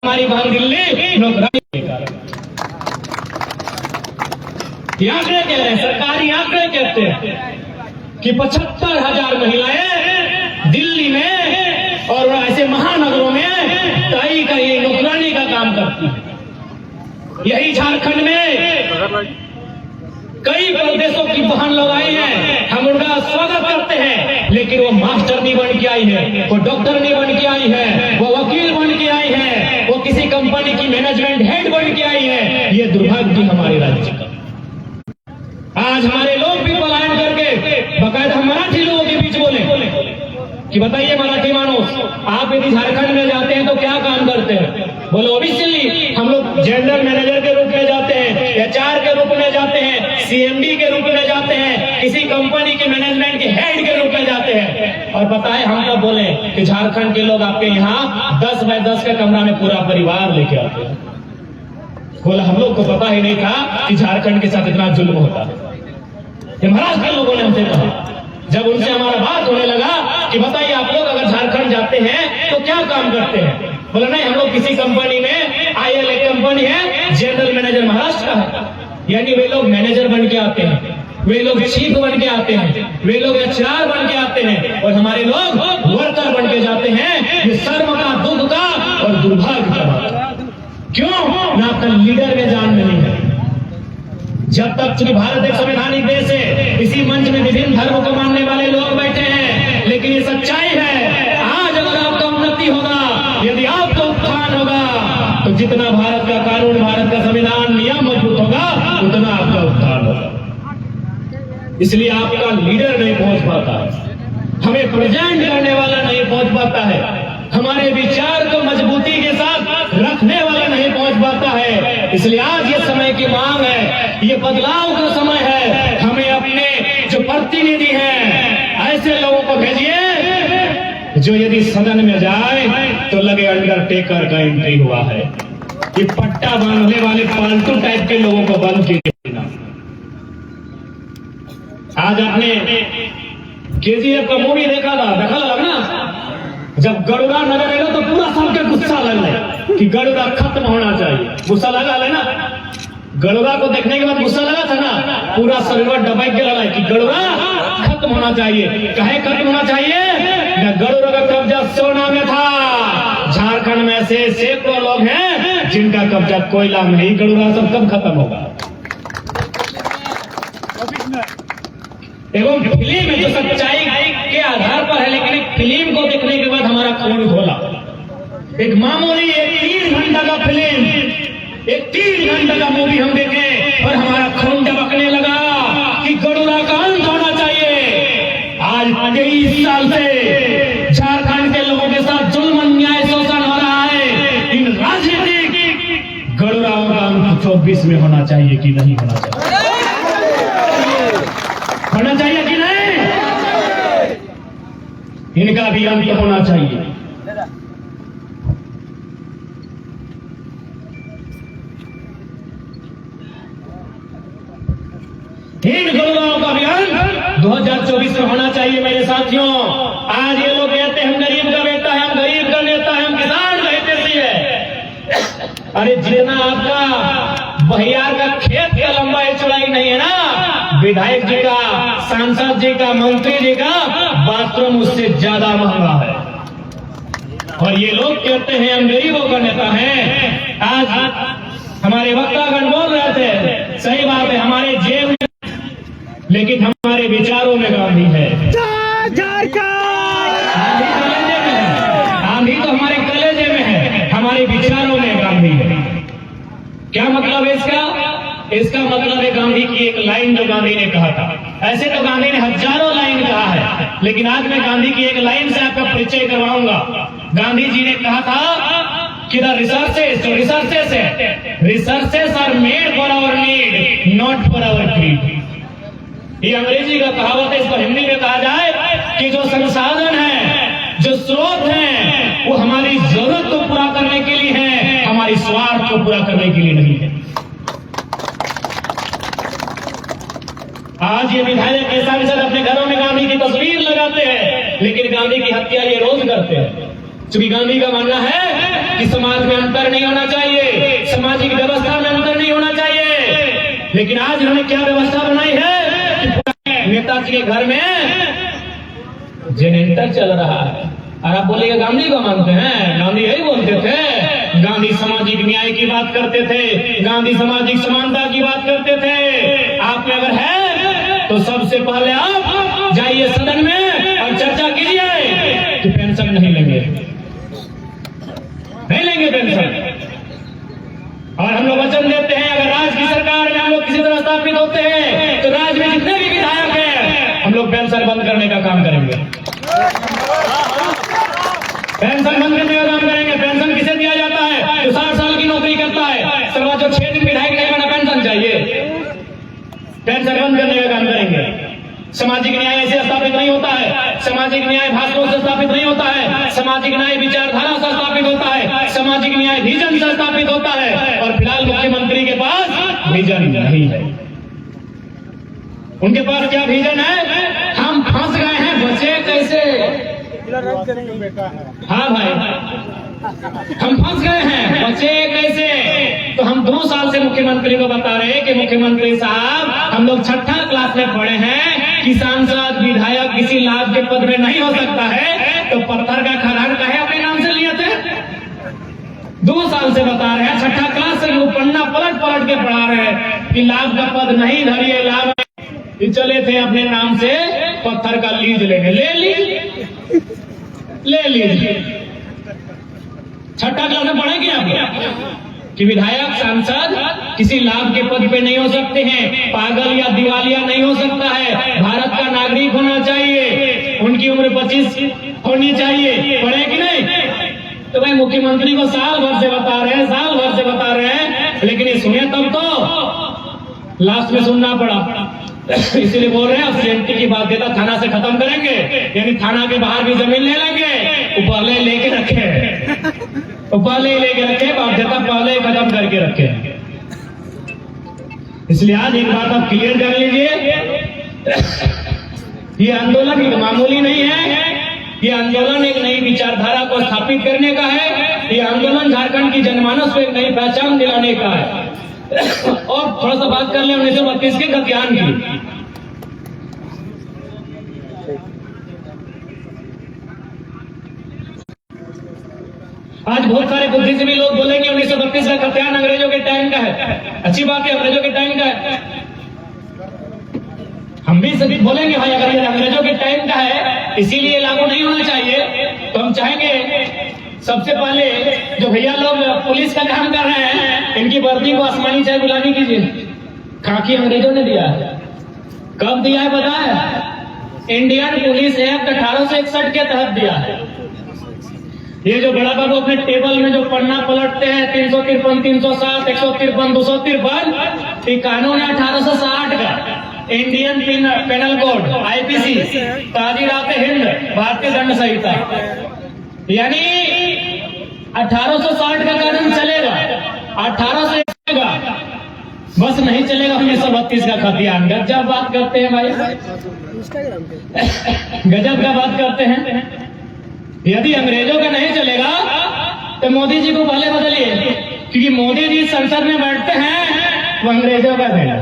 हमारी बहन दिल्ली नौकरी आंकड़े कह रहे हैं, सरकारी आंकड़े कहते हैं कि 75,000 महिलाएं दिल्ली में और ऐसे महानगरों में ताई का ये नौकरानी का काम करती है। यही झारखंड में कई प्रदेशों की बहन लोग आई हैं, हम उनका स्वागत करते हैं, लेकिन वो मास्टर नहीं बन के आई है, वो डॉक्टर नहीं बन के आई है, वो वकील बन के आई है, वो किसी कंपनी की मैनेजमेंट हेड बन के आई है। ये दुर्भाग्य हमारे राज्य का। आज हमारे लोग भी पलायन करके बकायदा हम मराठी लोगों के बीच बोले कि बताइए मराठी मानुस, आप यदि झारखंड में जाते हैं तो क्या काम करते हैं? बोलो ऑब्वियसली हम लोग जनरल मैनेजर के रूप में जाते हैं, एचआर के रूप में जाते हैं, सीएमडी के रूप में जाते हैं, किसी कंपनी के मैनेजमेंट के हेड के रूप में जाते हैं। और पता है हम कब बोले कि झारखंड के लोग आपके यहाँ 10 बाय 10 के कमरा में पूरा परिवार लेके आते हैं? बोला हम लोग को पता ही नहीं था कि झारखंड के साथ इतना जुल्म होता है। ये महाराष्ट्र के लोगों ने हमसे कहा, जब उनसे हमारा बात होने लगा कि बताइए आप लोग अगर झारखंड जाते हैं तो क्या काम करते हैं? बोला नहीं, हम लोग किसी कंपनी में, आईएल एक कंपनी है, जनरल मैनेजर महाराष्ट्र का है, यानी वे लोग मैनेजर बन के आते हैं, वे लोग चीफ बन के आते हैं, वे लोग एचआर बन के आते हैं, और हमारे लोग वर्कर बन के जाते हैं। ये शर्म का, दुख का और दुर्भाग्य का बात है। क्यों ना आपका लीडर में जान नहीं है? जब तक चूंकि भारत एक संवैधानिक देश है, इसी मंच में विभिन्न धर्मों को मानने वाले लोग बैठे हैं, लेकिन ये सच्चाई है। आज अगर आपका उन्नति होगा, यदि आपका उत्थान होगा, तो जितना भारत का कानून, भारत का संविधान, नियम मजबूत होगा, उतना आपका उत्थान होगा। इसलिए आपका लीडर नहीं पहुंच पाता है, हमें प्रेजेंट करने वाला नहीं पहुंच पाता है, हमारे विचार को मजबूती के साथ रखने वाला नहीं पहुंच पाता है। इसलिए आज ये समय की मांग है, ये बदलाव का समय है। हमें अपने जो प्रतिनिधि हैं ऐसे लोगों को भेजिए जो यदि सदन में जाए तो लगे अंडरटेकर का एंट्री हुआ है। ये पट्टा बांधने वाले पालतू टाइप के लोगों को बंद कीजिए। आज आपने केजीएफ का मूवी देखा ना, जब गरुड़ा नजर आएगा तो पूरा सबके गुस्सा लग रहा कि गरुड़ा खत्म होना चाहिए। गुस्सा लगा है ना? गरुड़ा को देखने के बाद गुस्सा लगा था ना, पूरा शरीर डबाई के लड़ा कि गरुड़ा खत्म होना चाहिए। कहे खत्म होना चाहिए? न गरुड़ा का कब्जा सोना में था। झारखंड में से सैकड़ों लोग हैं जिनका कब्जा कोयला में नहीं। गरुड़ा सब कब खत्म होगा? एवं फिल्म जो सच्चाई के आधार पर है, लेकिन एक फिल्म को देखने के बाद हमारा खून खोला। एक मामूली एक 3 घंटा का फिल्म, एक 3 घंटा का मूवी हम देखे और हमारा खून टपकने लगा कि गरुड़ा का अंत होना चाहिए। आज 23 साल से झारखंड के लोगों के साथ जुल्म, अन्याय, शोषण हो रहा है। इन राजनीतिक गरुड़ाओं का अंत 24 में होना चाहिए कि नहीं होना चाहिए? होना चाहिए कि नहीं? इनका भी अंत होना चाहिए। इन गरुड़ाओं का भी अंत 2024 में होना चाहिए मेरे साथियों। आज ये लोग कहते हैं हम गरीब का बेटा है, हम गरीब का नेता है, हम किसान का हितैषी है। अरे जितना आपका बहियार का खेत का लंबाई चौड़ाई नहीं है ना, विधायक जी का, सांसद जी का, मंत्री जी का बाथरूम उससे ज्यादा महंगा है। और ये लोग कहते हैं हम गरीबों का नेता हैं। आज हमारे वक्तागण बोल रहे थे, सही बात है, हमारे जेब में, लेकिन हमारे विचारों में गांधी है। गांधी तो हमारे कलेजे में है, हमारे विचारों में गांधी है। क्या मतलब है इसका? इसका मतलब है गांधी की एक लाइन जो गांधी ने कहा था। ऐसे तो गांधी ने हजारों लाइन कहा है, लेकिन आज मैं गांधी की एक लाइन से आपका परिचय करवाऊंगा। गांधी जी ने कहा था कि the researches are made for our need, not for our greed. ये अंग्रेजी का कहावत है, इसको हिंदी में कहा जाए कि जो संसाधन है, जो स्रोत है, वो हमारी जरूरत को पूरा करने के लिए है, हमारी स्वार्थ को पूरा करने के लिए नहीं है। आज ये विधायक ऐसा विषय अपने घरों में गांधी की तस्वीर लगाते हैं, लेकिन गांधी की हत्या ये रोज करते हैं। क्योंकि गांधी का मानना है कि समाज में अंतर नहीं होना चाहिए, सामाजिक व्यवस्था में अंतर नहीं होना चाहिए। लेकिन आज इन्होंने क्या व्यवस्था बनाई है कि नेताजी के घर में जनरेटर चल रहा है। और आप बोलेंगे गांधी को मानते हैं, गांधी यही बोलते थे, गांधी सामाजिक न्याय की बात करते थे, गांधी सामाजिक समानता की बात करते थे। आप में अगर है तो सबसे पहले आप जाइए सदन में और चर्चा कीजिए कि पेंशन नहीं लेंगे, नहीं लेंगे पेंशन। और हम लोग वचन देते हैं अगर राज्य की सरकार में हम लोग किसी तरह स्थापित होते हैं तो राज्य में जितने भी विधायक हैं हम लोग पेंशन बंद करने का काम करेंगे, पेंशन बंद करने का काम करेंगे। पेंशन किसे दिया जाता है? जो 60 साल की नौकरी करता है, सरवा जो 6 दिन विधायक नहीं बना पेंशन चाहिए, पेंशन बंद करने का काम करेंगे। सामाजिक न्याय ऐसे स्थापित नहीं होता है, सामाजिक न्याय भाषणों से स्थापित नहीं होता है, सामाजिक न्याय विचारधारा से स्थापित होता है, सामाजिक न्याय विजन से स्थापित होता है। और फिलहाल मुख्यमंत्री के पास विजन नहीं है। उनके पास क्या विजन है? हम फंस गए हैं, बचे कैसे? हाँ भाई, हम फंस गए हैं, बचे कैसे? तो हम 2 साल से मुख्यमंत्री को बता रहे हैं कि मुख्यमंत्री साहब हम लोग 6ठी क्लास में पढ़े हैं कि सांसद विधायक किसी लाभ के पद में नहीं हो सकता है, तो पत्थर का खदान काहे अपने नाम से लिए थे? 2 साल से बता रहे हैं, 6ठी क्लास से वो पन्ना पलट पलट के पढ़ा रहे हैं कि लाभ का पद नहीं धरिए, लाभ चले थे अपने नाम से पत्थर का लीज लेने, ले लीजिए। 6ठी क्लास में पढ़े क्या आप कि विधायक सांसद किसी लाभ के पद पे नहीं हो सकते हैं, पागल या दिवालिया नहीं हो सकता है, भारत का नागरिक होना चाहिए, उनकी उम्र 25 होनी चाहिए। पढ़े कि नहीं? तो भाई मुख्यमंत्री को साल भर से बता रहे हैं, साल भर से बता रहे हैं, लेकिन ये सुने तब तो लास्ट में सुनना पड़ा। इसीलिए बोल रहे हैं अब सीएमटी की बाध्यता थाना से खत्म करेंगे, यानी थाना के बाहर भी जमीन ले लेंगे, वो पहले लेके रखे, वो पहले लेके रखे, बाध्यता पहले ही खत्म करके रखे। इसलिए आज एक बात आप क्लियर कर लीजिए, ये आंदोलन मामूली नहीं है, ये आंदोलन एक नई विचारधारा को स्थापित करने का है, ये आंदोलन झारखंड की जनमानस को एक नई पहचान दिलाने का है। और थोड़ा सा बात कर ले 1932 के गतियान की। आज बहुत सारे बुद्धिजीवी लोग बोलेंगे 1932 का गतियान अंग्रेजों के टाइम का है। अच्छी बात है, अंग्रेजों के टाइम का है, हम भी सभी बोलेंगे भाई अगर ये अंग्रेजों के टाइम का है इसीलिए लागू नहीं होना चाहिए, तो हम चाहेंगे सबसे पहले जो भैया लोग पुलिस का काम कर रहे हैं इनकी वर्दी को आसमानी चाय गुलामी कीजिए। खाकी अंग्रेजों ने दिया है, कब दिया है पता है? इंडियन पुलिस एक्ट 1861 के तहत दिया है। ये जो बड़ा बाबू अपने टेबल में जो पन्ना पलटते हैं 353, 307, 153, 253, ये कानून है 1860 का, इंडियन पेनल कोड आईपीसी, ताजीरात हिंद, भारतीय दंड संहिता, यानी 1860 का कानून चलेगा, 1800 चलेगा, बस नहीं चलेगा 1932 का खतियान। गजब बात करते हैं भाई, गजब का बात करते हैं। यदि अंग्रेजों का नहीं चलेगा तो मोदी जी को पहले बदलिए, क्योंकि मोदी जी संसद में बैठते हैं वो अंग्रेजों का देना,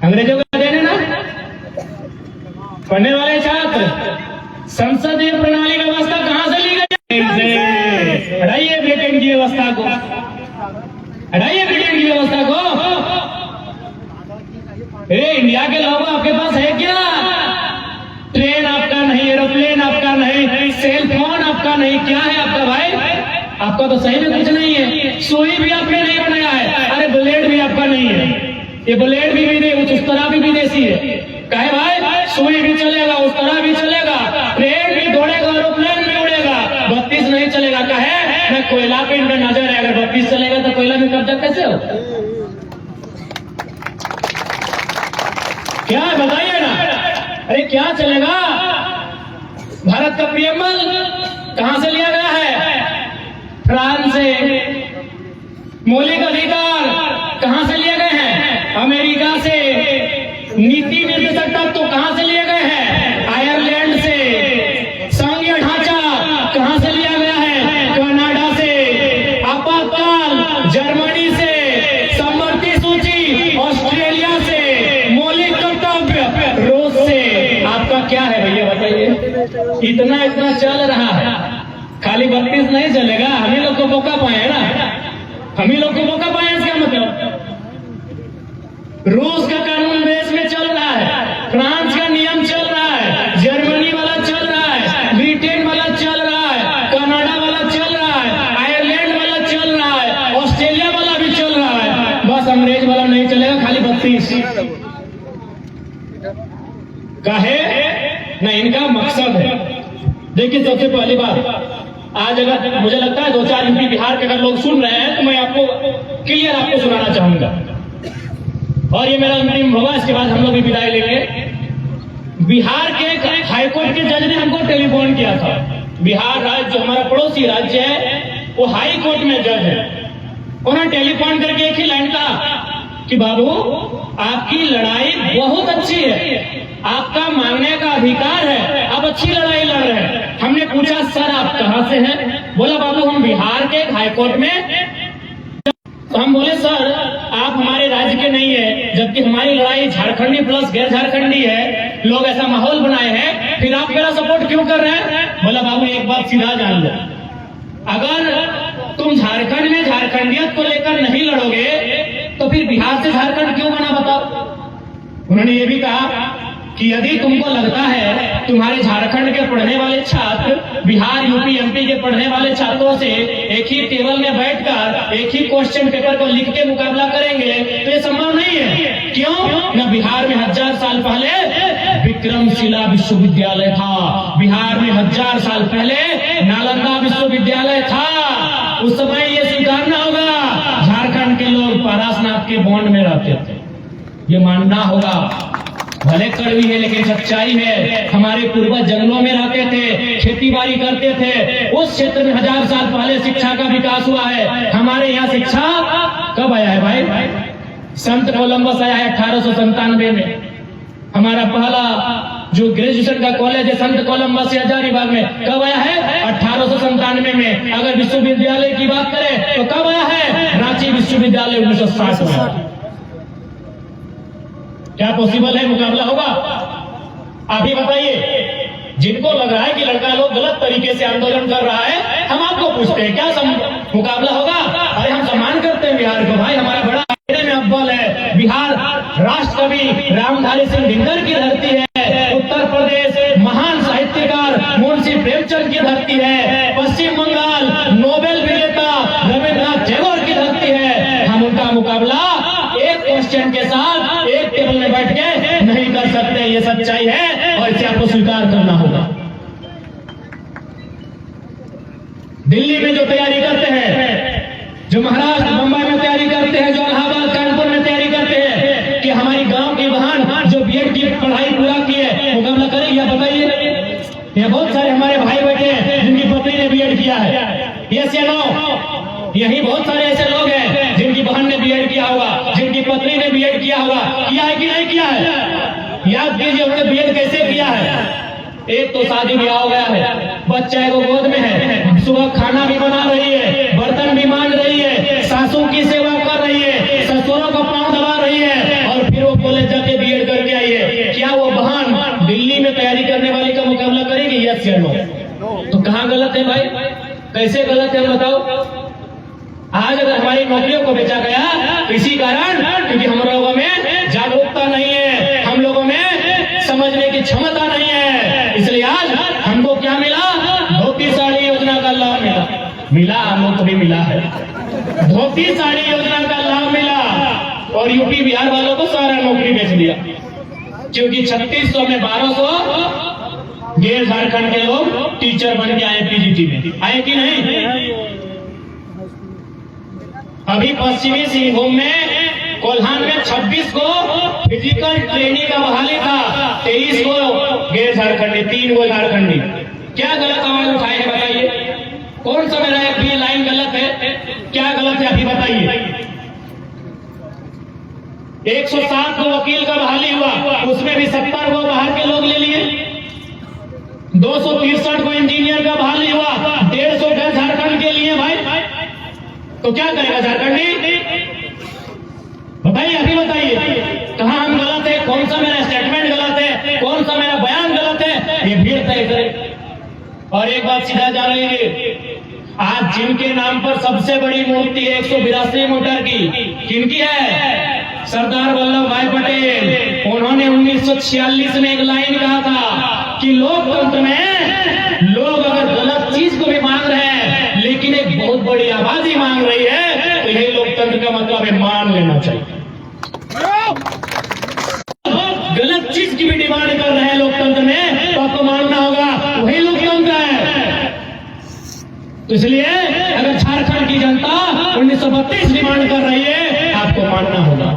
अंग्रेजों का देने ना। पढ़ने वाले छात्र संसदीय प्रणाली व्यवस्था कहां से ली गई? हटाइए ब्रिटेन की व्यवस्था को, हटाइए ब्रिटेन की व्यवस्था को। इंडिया के लोगों आपके पास है क्या? ट्रेन आपका नहीं, एरोप्लेन आपका नहीं, सेल फोन आपका नहीं, क्या है आपका भाई? आपका तो सही में कुछ नहीं है। सुई भी आपने नहीं बनाया है, अरे ब्लेड भी आपका नहीं है, ये ब्लेड भी उस तरह भी विदेशी है। कहे भाई सुई भी चलेगा, उस तरह भी चलेगा, ट्रेन भी दौड़ेगा, एरोप्लेन भी उड़ेगा, 32 नहीं चलेगा। कहे मैं कोयला पे इनका नजर है, अगर 32 चलेगा तो कोयला में कब्जा कैसे हो? क्या बताइए ना, अरे क्या चलेगा? भारत का प्रियम्बल कहां से लिया गया है? फ्रांस से। मौलिक अधिकार कहां से लिए गए हैं? अमेरिका से। नीति निर्देशक तत्व कहां से लिए गए हैं? आयरलैंड से। संघीय ढांचा कहां से लिया गया है? कनाडा से। इतना इतना चल रहा है, खाली 32 नहीं चलेगा। हम ही लोग को मौका पाए ना, हम ही लोग को मौका पाए। इसका मतलब रूस का कानून देश में चल रहा है, फ्रांस का नियम चल रहा है, जर्मनी वाला चल रहा है, ब्रिटेन वाला चल रहा है, कनाडा वाला चल रहा है, आयरलैंड वाला चल रहा है, ऑस्ट्रेलिया वाला भी चल रहा है। बस अंग्रेज वाला नहीं चलेगा, खाली 32 काहे ना, इनका मकसद है। देखिए सबसे पहली बात, आज अगर मुझे लगता है 2-4 यूपी बिहार के अगर लोग सुन रहे हैं तो मैं आपको क्लियर आपको सुनाना चाहूंगा, और ये मेरा अंतिम होगा, इसके बाद हम लोग भी विदाई लेंगे। बिहार के हाईकोर्ट के जज ने हमको टेलीफोन किया था। बिहार राज्य जो हमारा पड़ोसी राज्य है, वो हाई कोर्ट में जज है। उन्होंने टेलीफोन करके एक ही लाइन कहा कि बाबू आपकी लड़ाई बहुत अच्छी है, आपका मांगने का अधिकार है, आप अच्छी लड़ाई लड़ रहे हैं। हमने पूछा सर आप कहां से हैं? बोला बाबू हम बिहार के हाईकोर्ट में। तो हम बोले सर आप हमारे राज्य के नहीं है, जबकि हमारी लड़ाई झारखंडी प्लस गैर झारखंडी है, लोग ऐसा माहौल बनाए हैं, फिर आप मेरा सपोर्ट क्यों कर रहे हैं? बोला बाबू एक बात सीधा जान लो, अगर तुम झारखंड में झारखंडियत को लेकर नहीं लड़ोगे तो फिर बिहार से झारखंड क्यों बना, बताओ। उन्होंने ये भी कहा कि यदि तुमको लगता है तुम्हारे झारखंड के पढ़ने वाले छात्र बिहार यूपी एमपी के पढ़ने वाले छात्रों से एक ही टेबल में बैठकर एक ही क्वेश्चन पेपर को लिख के मुकाबला करेंगे तो ये संभव नहीं है। क्यों? न बिहार में 1000 साल पहले विक्रमशिला विश्वविद्यालय था, बिहार में 1000 साल पहले नालंदा विश्वविद्यालय था। उस समय ये स्वीकारना होगा, झारखंड के लोग पारसनाथ के बॉन्ड में रहते थे, ये मानना होगा। भले कड़वी है लेकिन सच्चाई है। हमारे पूर्वज जंगलों में रहते थे, खेती बाड़ी करते थे, उस क्षेत्र में 1000 साल पहले शिक्षा का विकास हुआ है। हमारे यहाँ शिक्षा कब आया है भाई? संत कोलंबस आया है 1897 में। हमारा पहला जो ग्रेजुएशन का कॉलेज है संत कोलंबस से हजारीबाग में, कब आया है? 1897 में। अगर विश्वविद्यालय की बात करें तो कब आया है? रांची विश्वविद्यालय 1960 में। क्या पॉसिबल है? मुकाबला होगा? आप ही बताइए। जिनको लग रहा है कि लड़का लोग गलत तरीके से आंदोलन कर रहा है, हम आपको पूछते हैं क्या मुकाबला होगा? अरे हम सम्मान करते हैं बिहार को भाई, हमारा बड़ा में अव्वल है। बिहार राष्ट्र कवि रामधारी सिंह दिनकर की धरती है, उत्तर प्रदेश महान साहित्यकार मुंशी प्रेमचंद की धरती है, पश्चिम बंगाल नोबेल विजेता रविन्द्रनाथ टैगोर की धरती है। हम उनका मुकाबला एक क्वेश्चन के साथ एक टेबल में बैठ के नहीं कर सकते, ये सच्चाई है और इसे आपको स्वीकार करना होगा। दिल्ली में जो तैयारी करते हैं, जो महाराष्ट्र मुंबई में तैयारी करते हैं, जो इलाहाबाद कानपुर में तैयारी करते हैं कि हमारी गांव की बहन जो बीएड की पढ़ाई पूरा की है मुकाबला करेगी, या बताइए। ये बहुत सारे हमारे भाई बैठे हैं जिनकी पत्नी ने बीएड किया है, यस या नो? यही बहुत सारे ऐसे लोग हैं जिनकी बहन ने बीएड किया होगा, जिनकी पत्नी ने बीएड किया होगा। किया है कि नहीं किया है? याद कीजिए उन्होंने बीएड कैसे किया है। एक तो शादी ब्याह हो गया है, बच्चा को गोद में है, सुबह खाना भी बना रही है, बर्तन भी मांज रही है, सासू की सेवा कर रही है, ससुरों का पांव दबा रही है, और फिर वो कॉलेज जाके बीएड करके आई है। क्या वो बहन दिल्ली में तैयारी करने वाली का मुकाबला करेगी, यस या नो? तो कहाँ गलत है भाई? कैसे गलत है बताओ? आज अगर हमारी नौकरियों को बेचा गया इसी कारण, क्योंकि हम लोगों में जागरूकता नहीं है, हम लोगों में समझने की क्षमता नहीं है, इसलिए आज हमको क्या मिला? धोती साड़ी योजना का लाभ मिला। हम लोग को भी मिला है, धोती साड़ी योजना का लाभ मिला, और यूपी बिहार वालों को सारा नौकरी बेच दिया, क्योंकि 3600 में 1200 गैर झारखंड के लोग टीचर बन के आए, पीजीटी में आए कि नहीं? अभी पश्चिमी सिंहभूम में कोल्हान में 26 को फिजिकल ट्रेनिंग का बहाली था, 23 को गैर झारखंडी, 3 को झारखंडी। क्या गलत आवाज उठाए हैं बताइए? कौन सा मेरा एक भी लाइन गलत है? क्या गलत है अभी बताइए? 107 को वकील का बहाली हुआ, उसमें भी 70 को बाहर के लोग ले लिए। 263 को इंजीनियर का बहाली हुआ, 150 गैर झारखंड के लिए भाई। तो क्या करेगा झारखंडी? बताइए, अभी बताइए कहां हम गलत है, कौन सा मेरा स्टेटमेंट गलत है, कौन सा मेरा बयान गलत है, ये भीड़ तय करे। और एक बात सीधा जान लीजिए, आज जिनके नाम पर सबसे बड़ी मूर्ति है 182 मीटर की, किनकी है? सरदार वल्लभ भाई पटेल। उन्होंने 1946 में एक लाइन कहा था कि लोकतंत्र में लोग अगर गलत चीज को भी मांग रहे हैं लेकिन एक बहुत बड़ी आबादी मांग रही है, तो यही लोकतंत्र का मतलब है, मान लेना चाहिए। गलत चीज की भी डिमांड कर रहे हैं लोकतंत्र में, तो आपको मानना होगा, वही लोकतंत्र है। तो इसलिए अगर झारखंड की जनता 1932 डिमांड कर रही है, आपको मानना होगा।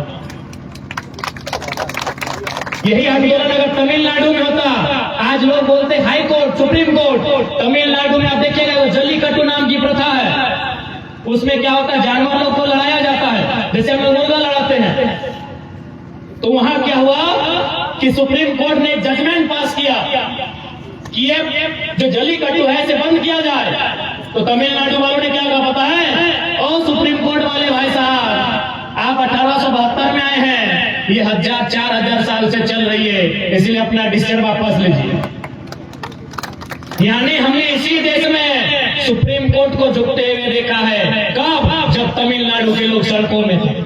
यही आंदोलन अगर तमिलनाडु में होता, आज लोग बोलते high court, supreme court, Tamil Nadu में आप देखिएगा जल्लीकट्टू नाम की प्रथा है, उसमें क्या होता है, जानवरों को लड़ाया जाता है, जैसे हम लोग मुर्गा लड़ाते हैं। तो वहां क्या हुआ कि सुप्रीम कोर्ट ने जजमेंट पास किया कि ये जो जल्लीकट्टू है इसे बंद किया जाए। तो तमिलनाडु वालों ने क्या कहा पता है? और सुप्रीम कोर्ट वाले भाई साहब, आप 1872 में आए हैं, ये 4,000 साल से चल रही है, इसलिए अपना डिसीजन वापस लीजिए। यानी हमने इसी देश में सुप्रीम कोर्ट को झुकते हुए देखा है। कब? जब तमिलनाडु के लोग सड़कों में थे।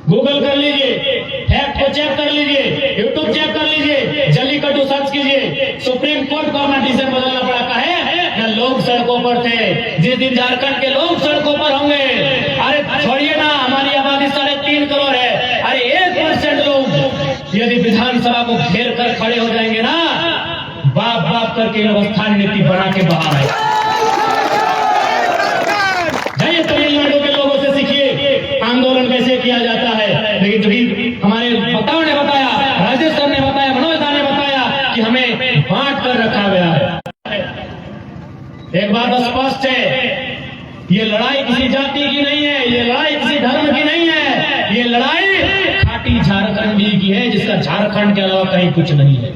गूगल कर लीजिए, फैक्ट को चेक कर लीजिए, यूट्यूब चेक कर लीजिए, जल्लीकट्टू सर्च कीजिए। सुप्रीम कोर्ट को अपना डिसीजन बदलना पड़ा। काहे? ना लोग सड़कों पर थे। जिस दिन झारखंड के लोग सड़कों पर होंगे, अरे छोड़िए ना, हमारी आबादी 3.5 करोड़ है, अरे 1% लोग यदि विधानसभा को घेर कर खड़े हो जाएंगे ना, बाप बाप करके व्यवस्था नीति बना के बाहर आए। जाइए तमिलनाडु के लोगों से सीखिए आंदोलन कैसे किया जाता है। लेकिन जो भी हमारे वक्ताओं ने बताया, राजेश सर ने बताया, मनोज दा ने बताया कि हमें बांट कर रखा गया है। एक बात स्पष्ट है, ये लड़ाई किसी जाति की नहीं है, ये लड़ाई किसी धर्म की नहीं है, ये लड़ाई खाटी झारखंडी की है, जिसका झारखंड के अलावा कहीं कुछ नहीं है।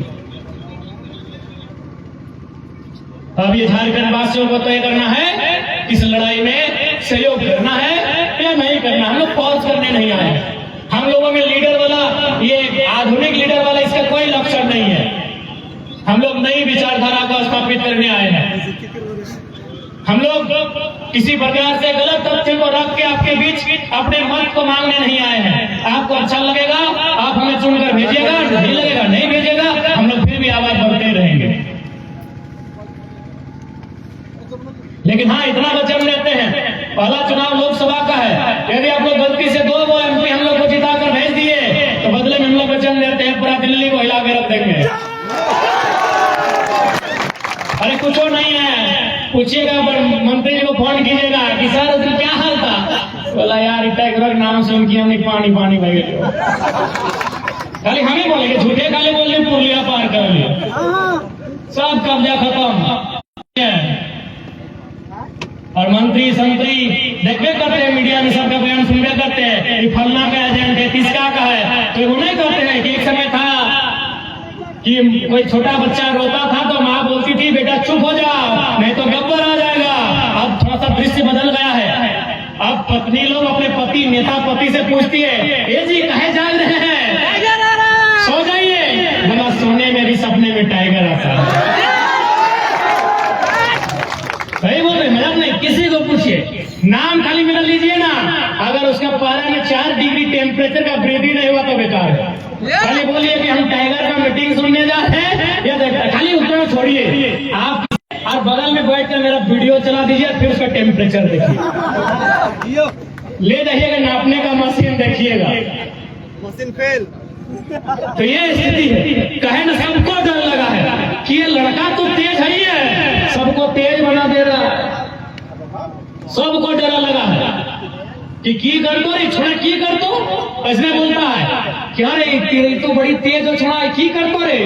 अब ये झारखंड वासियों को तय करना है इस लड़ाई में सहयोग करना है या नहीं करना। हम लोग पॉज करने नहीं आए हैं। हम लोगों में लीडर वाला, ये आधुनिक लीडर वाला, इसका कोई लक्षण नहीं है। हम लोग नई विचारधारा को स्थापित करने आए हैं। हम लोग किसी प्रकार से गलत तथ्य को रख के आपके बीच अपने मत को मांगने नहीं आए हैं। आपको अच्छा लगेगा आप हमें चुनकर भेजिएगा, नहीं लगेगा नहीं भेजिएगा, हम लोग फिर भी आवाज बढ़ते रहेंगे। लेकिन हाँ, इतना वचन देते हैं, पहला चुनाव लोकसभा का है, यदि आप लोग गलती से 2 MP हम लोग को जिताकर भेज दिए तो बदले में हम लोग वचन देते हैं पूरा दिल्ली को हिला के रख देंगे। अरे कुछ नहीं है, पूछिएगा मंत्री जी को फोन कीजिएगा कि सर उसमें क्या हाल था, बोला यार इतना नाम सुन के हमने पानी पानी बह गए। खाली हम ही बोलेंगे, झूठे खाली बोल रहे, पुलिया पार कर लिया, सब कब्जा खत्म। और मंत्री संतरी देखते करते हैं, मीडिया में सबका बयान सुनते करते हैं कि फलना का एजेंट है, किसका का है, तो वो नहीं करते हैं कि एक समय था कि कोई छोटा बच्चा रोता था तो माँ बोलती थी बेटा चुप हो जाओ नहीं तो गब्बर आ जाएगा। अब थोड़ा सा दृश्य बदल गया है। अब पत्नी लोग अपने पति, नेता पति से पूछती है, ये जी कहे जाग रहे हैं, सो जाइए, बोला सोने में भी सपने में टाइगर आता है। सही बोल रहे, मजाक नहीं। किसी को पूछिए, नाम खाली मेरा लीजिए ना, अगर उसका पारा में 4 डिग्री टेम्परेचर का वृद्धि नहीं हुआ तो बेकार है। खाली बोलिए कि हम टाइगर का मीटिंग सुनने जा रहे हैं, या खाली उतना छोड़िए आप, और बगल में बैठ कर मेरा वीडियो चला दीजिए, फिर उसका टेम्परेचर देखिए, ले जाइएगा नापने का मशीन देखिएगा, मशीन फेल। तो ये स्थिति है। कहे ना सबको डर लगा है कि ये लड़का तो तेज है ही है, सबको तेज बना दे रहा है, सबको डर लगा है कि की कर दो रे छोड़ा, की कर दो, इसमें बोलता है कि अरे तो बड़ी तेज हो छोड़ा, की कर दो रे,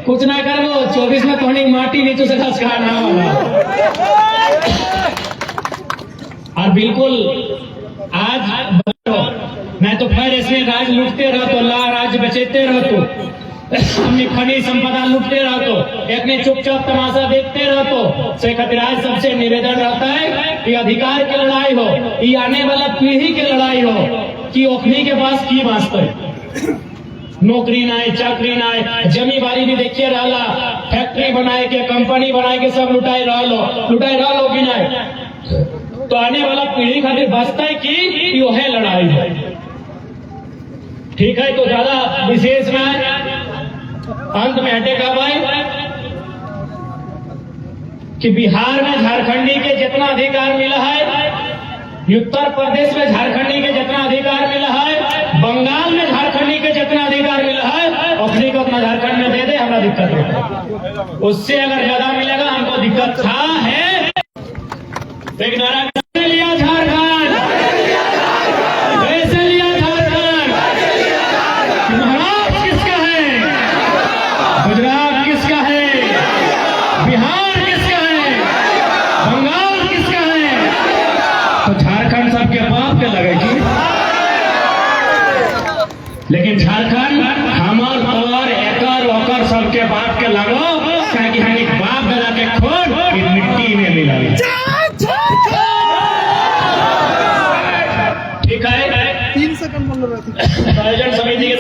कुछ ना कर वो 24 में तो माटी नीचे से घस खाना वाला। और बिल्कुल आज मैं तो फिर इसमें राज लूटते रहो तो ला राज बचेते रहो तो अपनी खनिज संपदा लूटते रहो तो एक चुपचाप तमाशा देखते रहो तो से खातिर आज सबसे निवेदन रहता है कि अधिकार की लड़ाई हो, ये आने वाला पीढ़ी की लड़ाई हो कि ओखनी के पास की वास्तव नौकरी ना है, चाकरी ना है, जमींदारी भी देखिए रहा, फैक्ट्री बनाए के, कंपनी बनाए के सब लुटाई रहा लो कि नहीं। तो आने वाला पीढ़ी खातिर बचता है कि यो है लड़ाई है। ठीक है, तो ज्यादा विशेष ना है, अंत में हटेगा भाई कि बिहार में झारखंडी के जितना अधिकार मिला है, उत्तर प्रदेश में झारखंडी के जितना अधिकार मिला है, बंगाल में झारखंडी के जितना अधिकार मिला है, अपने को अपना झारखंड में दे दे, हमारा दिक्कत है। उससे अगर ज्यादा मिलेगा हमको दिक्कत था है। एक नारा कैसे लिया झारखंड, कैसे लिया झारखंड, महाराष्ट्र किसका है, गुजरात किसका है, बिहार किसका है, बंगाल किसका है, तो झारखंड सबके बाप के लगेगी। लेकिन झारखंड हमार तोर एकर ओकर सबके बाप के लगो, ताकि हम एक बाप दादा के खून इस मिट्टी में मिला। ठीक है, 3 सेकंड बोल रहे थे। आयोजन समिति के